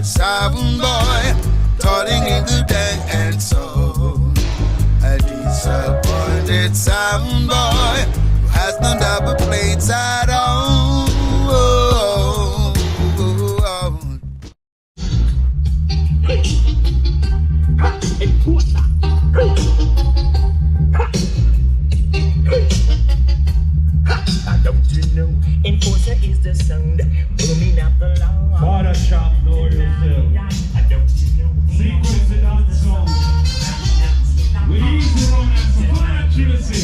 disappointed sound boy, calling in the dance soul. A disappointed sound boy who has no double plates at all. Don't you know? Enforcer is the sound booming up the law. Father shop, know yourself. Don't you know? Sequence it on the song. We easy run and supply accuracy.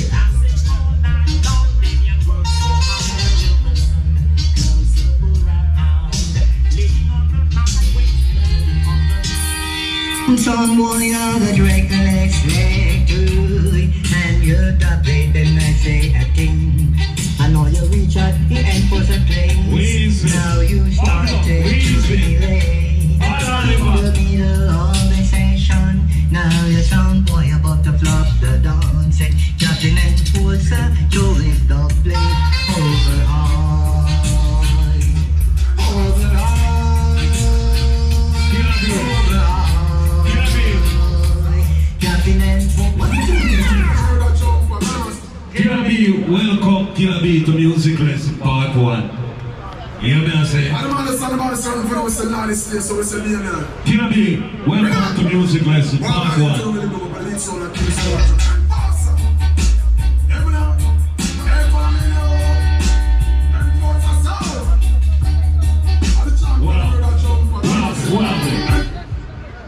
Someone other drink the next leg and you're the bait, then I say a thing. I know you reach out the end for some things. Now you start to relay. The middle of the session. Now you sound boy about to flop the dance. Captain and Forza, to lift the blade overall. Killer B, welcome Killer B to Music Lesson Part 1. You hear me I say? I don't understand about the song when I was still not listening, so it's a name now. Killer B, welcome to Music Lesson Part 1. Wow.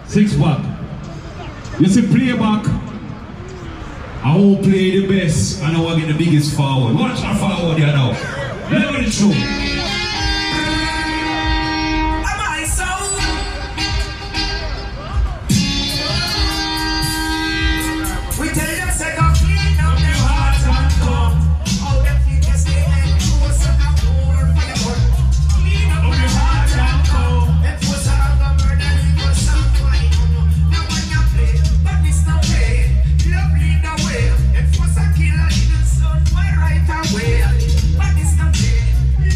6 back. You see playback. I will play the best and I will get the biggest forward. Watch our forward here now. Let me show. We tell them say go clean up your heart and come. All them figures stay and close and more for your clean up your heart and come. Them force are the murder, leave us some fight. Now when you play, but this no play. Love lead the way. Them force a killer in the sun, why right away. But this no play.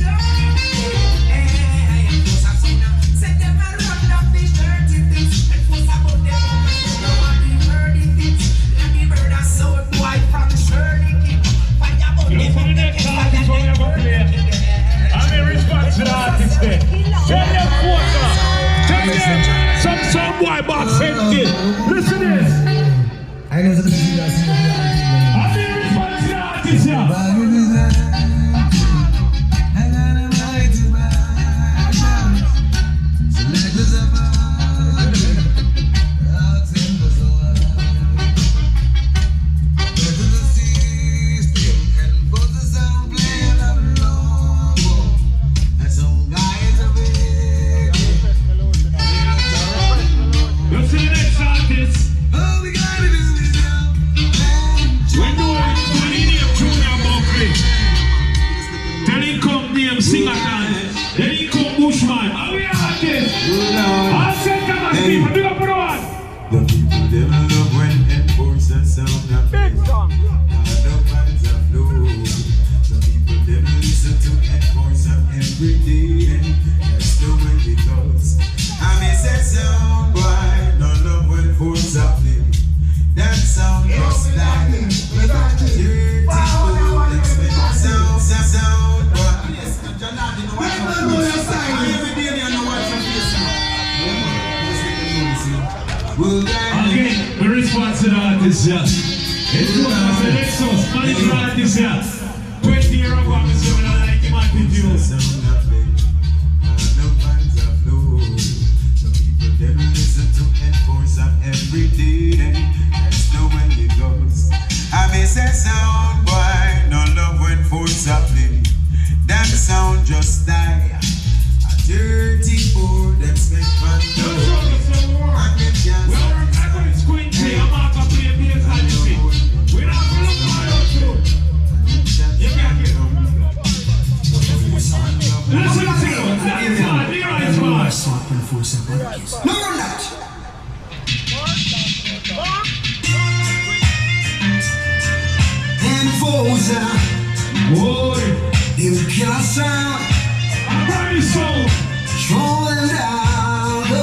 Love lead the way. Hey, force a sinner. Set them a run up the dirty things. And force a put them on the floor and the dirty things. So white from Shirley King. You know, for the next artist we ever play, I'm a responsible artist there. Tell them quarter. Tell them some boy box empty. Listen to this. I'm a responsible artist here. Sing a dance, then he come Bushman. How we are this? I'll say come on, people, big up for the one. The people them love when enforcers sound of big song. The vibes of flow. The people them listen to enforcer every day. That's the way it goes. I may say sound boy, no love when enforcer play. That sound just like dirty old expensive sound boy. Again, we respond to the artists here. It's good to say let's go, Spanish artists here. 20 years ago, I'm saying I like him at the deal. The people them listen to enforcer every day. That's the way it goes. I may say sound boy, no love when enforcer play. That sound just die. A dirty old expect man to. And them can't Well, I'm going to squint here. I'm not going to play a bass and you see. We're not going to look for you too. You can't get them. Listen to you. That's hard. Here I am. No, you're not. Enforcer. Boy. You can't sound. I promise you. Strolling down the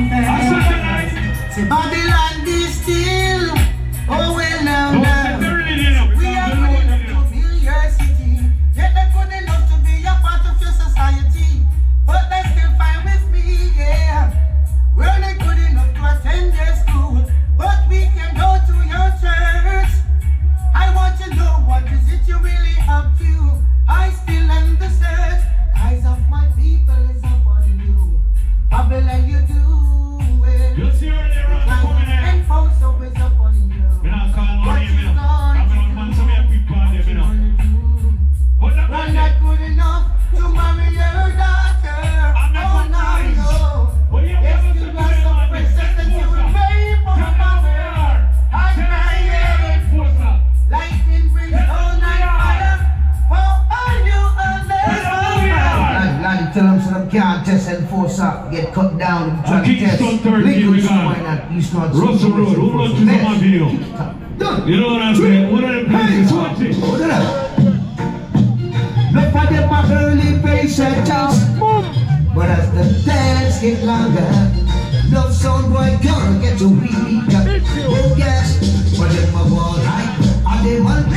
confess. Say Babylon be still. Oh well now. We are good enough to build your city. Yet not good enough to be a part of your society. But they still fine with me, yeah. We're not good enough to attend your school, but we can go to your church. I want to know what is it you really up to. I still am the search. Eyes of my people is upon you. Babylon you do it. Just here and there, And also is upon you. What you gonna do? We're not good enough to marry your daughter. Oh no. Yes, you got some precious that you will pay for the power. I cry lightning brings all night fire. For all you others. Lad, tell them so them can't test and force up. Get cut down if you try to test. Liquid so why not? East North. Russell Road, who runs to the video? You know what I'm saying? What are the places? Watch it. Hold it up. Look for them my early patient but as the dance get longer, no sound boy gonna get too weak. Oh yes, but if my wall right, are they one?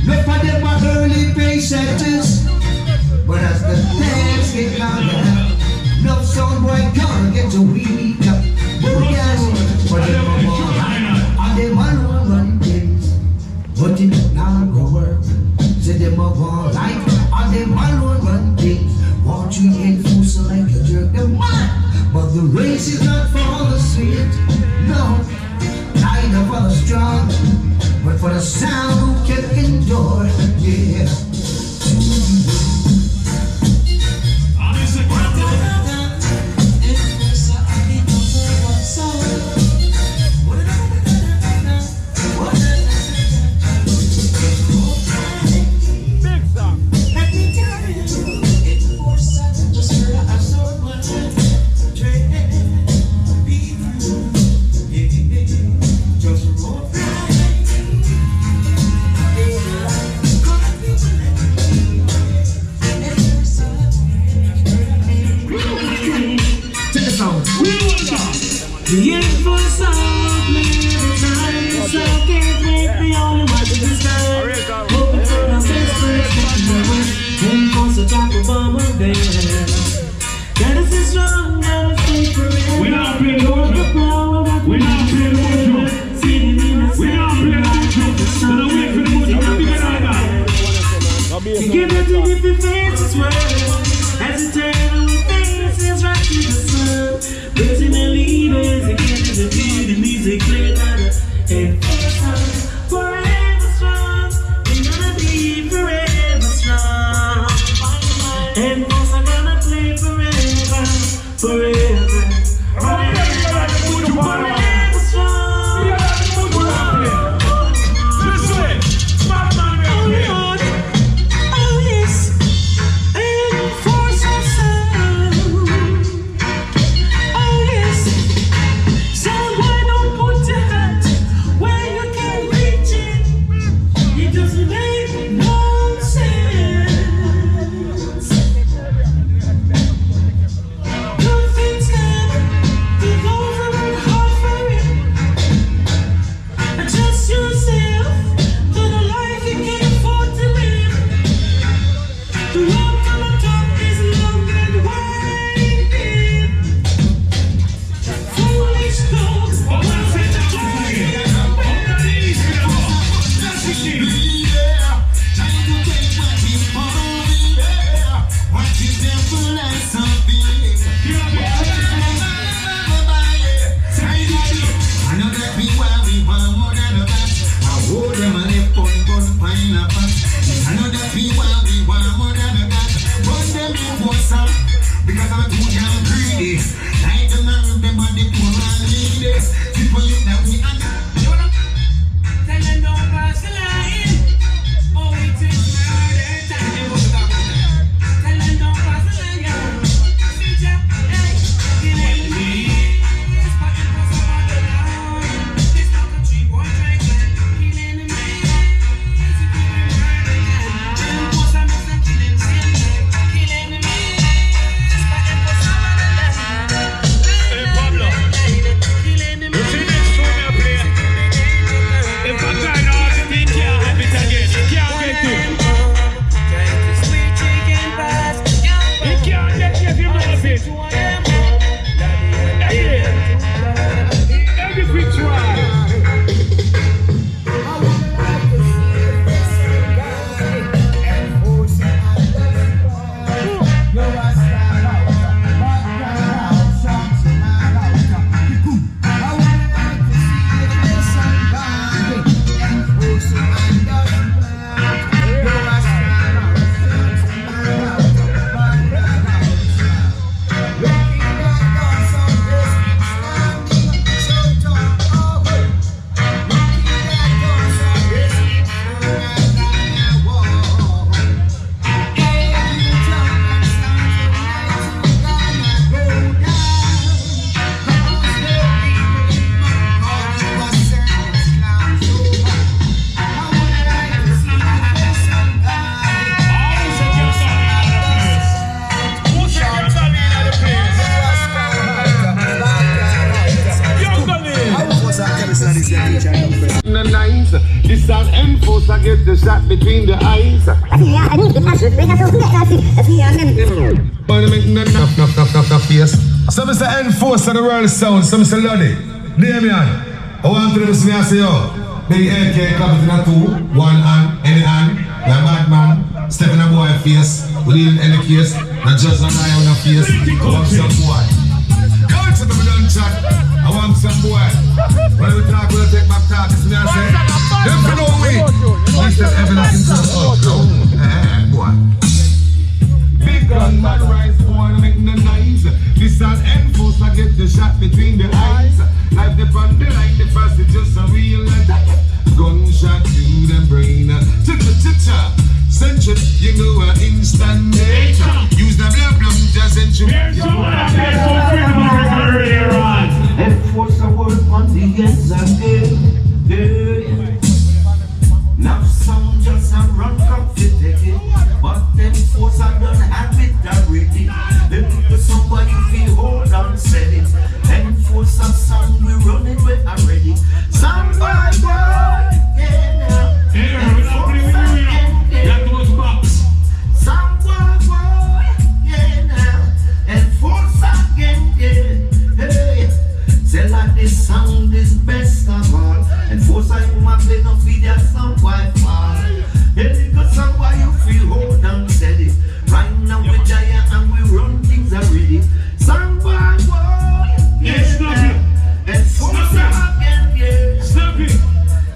Look for them my early patients, but as the dance get longer, no sound boy gonna get too weak. Oh yes, but if my wall right, are they one run things? But it now go work. Say them up all night, and them all run things. Want you in full so like a jerk them mad. But the race is not for the sweet, no, neither for the strong, but for the sound who can endure, yeah. The info sound, living time, so can't wait, the only one in the sky. Hoping for the best first, and for the top of our day. That is the strong, that is the forever. We're not playing the mojo. We're not playing the mojo. We're not playing the mojo. We're not waiting for the mojo. We're not bigger than that. Together to different faces, world, as eternal faces right to the sun. Personally, there's a kid in the music clear that and forever strong. We're gonna be forever strong. And both are gonna play forever, forever. Forever strong. Oh yes, and force yourself. Oh yes, someone don't put your hat where you can reach it. It doesn't make no sense. Good things come to those who work hard for it. Adjust yourself to the life you can afford to live. The road to the top is long and winding. Foolish thoughts. Because I'm too damn greedy. Like the man, them on the poor man need this. People you that we are. Tell them don't pass the line. Oh, it is murder time. Tell them don't pass the line. Feature, hey, killing me. This fucking was about the line. This not a 3-1 track, killing me. This is killing murder. enforcer get the shot between the eyes. Some is the enforcer the world sound, some is the Lodi. Damian, I want to listen to you. Big AK clap in a 2, 1 hand, any hand, like bad man, step in a boy face, lean in the case, not just an eye on the face, I want some boy. Come to the middle chat, I want some boy. When we talk, we'll take back talk, it's me I say, them for no way. Please tell everything to us up, boy. Big gun, man, rise, boy, make the noise. This an enforcer get the shot between the eyes. Like the front, the line, the fast, it's just a real gunshot to the brain. Cha-cha-cha-cha. Century, you know an instant nature. Use the blah just century. Enforcer work on the ends again. Now some just a run complicated, but enforcer don't have it already. They look for somebody feel hold on steady. Enforcer song we run it with already. Somebody this sound is best of all. Enforcer, you might play no video sound quite far. Yeah, because song why you feel hold on steady. Right now we giant and we run things already. Sound boy, yeah, stop it. Enforcer again, yeah. Stop it.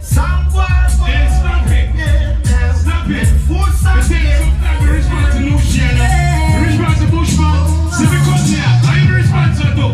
Sound boy, yeah, stop it. Yeah, stop it. Enforcer again. We respond to Luciana. We respond to Bushman. See me come here. I am the responser too.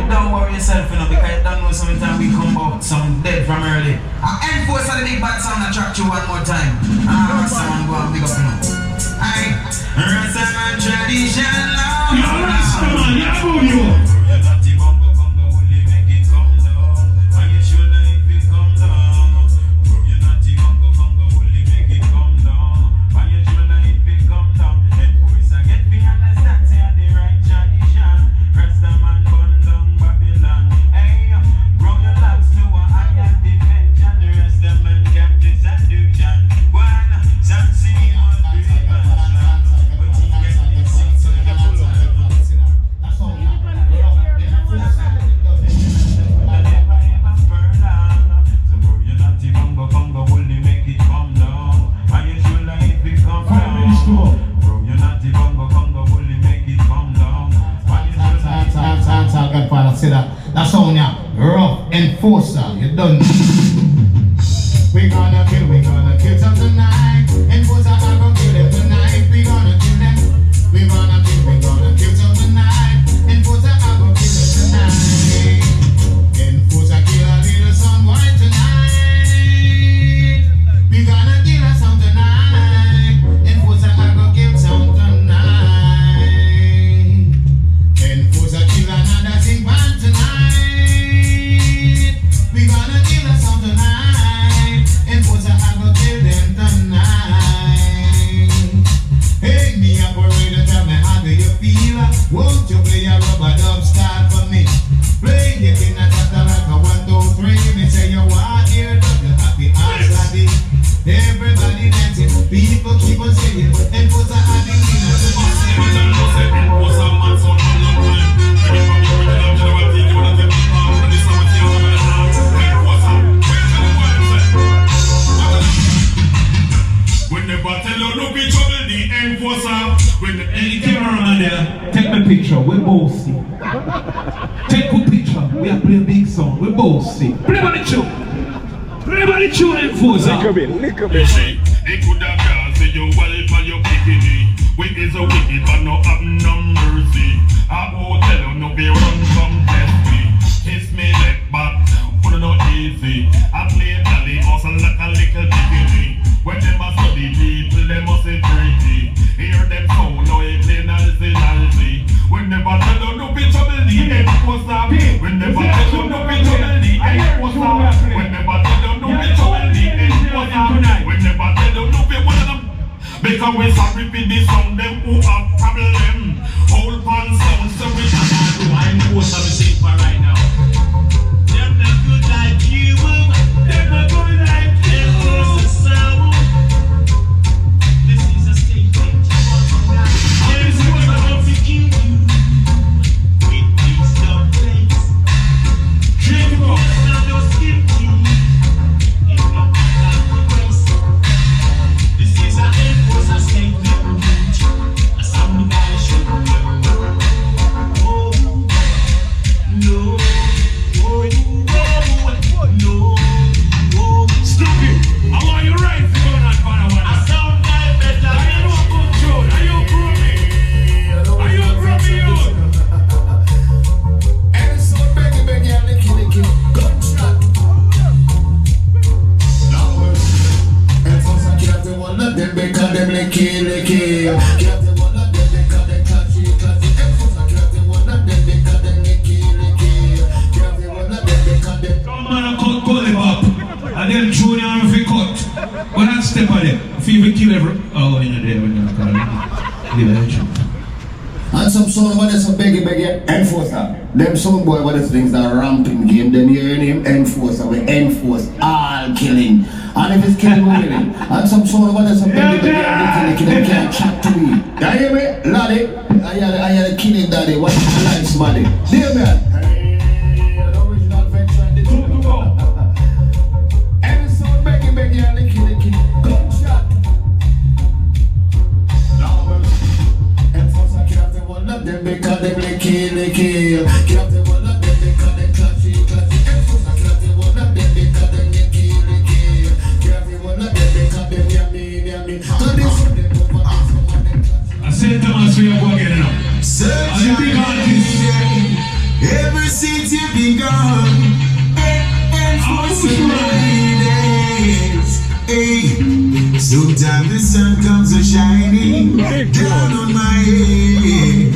Don't worry yourself, you know, because you don't know sometimes we come out some dead from early. Enforcer the big bad sound attract you one more time. Someone go and big up, you know. Rastaman tradition now. You're Rastaman, yeah, move you. That's all now. Rough enforcer, you done. We gonna kill some tonight. Enforcer, I'm gonna kill them tonight. We gonna kill them. We gonna kill some tonight. Enforcer, I'm gonna kill them tonight. Enforcer, kill a little someone tonight. We gonna kill some tonight. Enforcer, I'm gonna kill some tonight. Enforcer, kill another sick man tonight. We gonna kill us all tonight. Enforcer, I go kill them tonight. Hey, me operator, tell me how do you feel? Won't you play a rubber dub start for me? Play it in a tata like a 1, 2, 3. Me say you want here, you happy ass daddy. Everybody dancing, people keep on saying, Enforcer, I think we know the When the cameraman there, take the picture, we both see. sick song. We both sick. Play by the tune. Play by the tune, enforcer. They could have cast you well for your kicking. Wicked is a wicked, but no have no mercy. I won't tell you no be run from destiny. Kiss me like back, put it not easy. I play Dally, also like a little diggity. When they must study people, they must say pretty. Hear them sound, no it play nalzy. When they but tell you no be trouble, the end was up. When they but tell you no be trouble, the end was up. When they but tell you no be trouble, the end was up. When they but tell you no be one of them. Because we sorry for the sound, them who have problem. Hold on sound, so we cannot do. I know what I'm saying for right now. Them not good like you, them not good like you. This is a sound. This is a statement. There is one that will kill you. With these dark plates. Drink up. Now your skin teeth. It's not like grace. This is a enforcer statement. A sound guy should know. Oh, no. Oh, no. Oh, stupid. How are you right? Going on, Father? A sound guy better. Are you not control? Are you grooming? Are you grooming? And so beg, and the kill. Gunshot. Now, and so I can't the one of them because them like kill. Can't the one of them because they classy. And so I can't the one of them because them like kill. Can't the one of them because they. Come on and cut him up. And then Junior and if he cut. But that step on it. If you even kill every... Oh, in the day when you're calling it. And some sound about this, some beggy enforcer. Them sound boy about these things that are ramping game. Them hearing him enforcer. We enforce all killing. And if it's killing, we killing. And some sound about this, some beggy and they can't chat to me. You hear me? Laddie, I hear the killing daddy. What's the life, somebody? Dear man. Hey, the original venture and the two. And the sound beggy and the killing. Gunshot. Enforcer can't have one of them because them like kill. Can't have one of them because they classy. Enforcer can't have one of them because them like kill. Can't have one of them because them yummy. So this one them over I said Thomas, we are going now. Search the big artist. ever since you've been gone. Enforcing ladies. Hey, sometimes the sun comes a shining down on my head.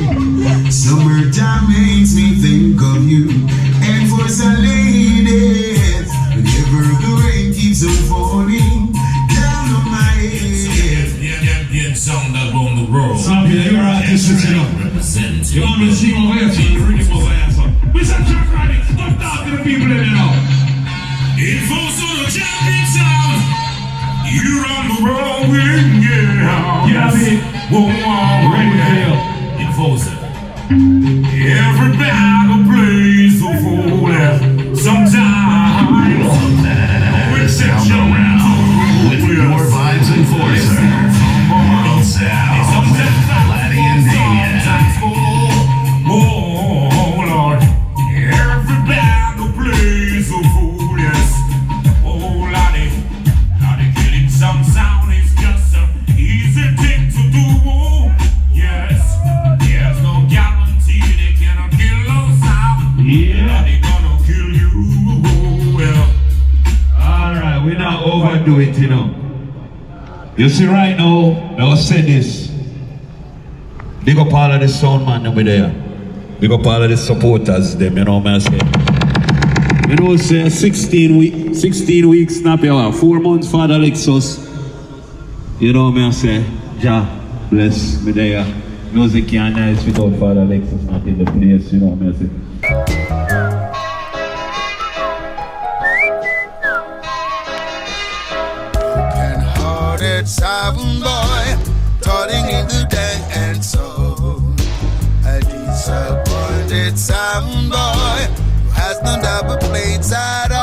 Summertime makes me think of you. And for some ladies, whenever the rain keeps on falling down on my head. Yeah, sound that on the road. Some people, you're artists, you know. Represent. You want me to sing over here, so you read it over here, so. Mr. Jack Raddick, stop talking to the people in there now. Enforcer the champion sound. You run the road, yeah. Yeah, me. Whoa, Reggae. Enforcer. Everybody plays the fool. Sometimes. Exception with your vibes enforcer. World sound. Laddie and Damien. Oh, Lord. Everybody plays the fool, yes. Oh, Laddie. Laddie killing some sound is just an easy thing to do. Yes. There's no guarantee they cannot kill those sound. Yeah. They gonna kill you. Well. Alright, we not overdo it, you know. You see right now, I will say this. Big up all of the sound man over there. Big up all of the supporters them, you know what I'm saying? You know, say 16 weeks snap you 4 months for the Lexus. You know what I'm saying? Jah bless me there. Music can't nice without Father Lexus not in the place, you know what I'm saying? Broken-hearted sound boy, toiling in the day and soul. A disappointed sound boy who has no double plates at all.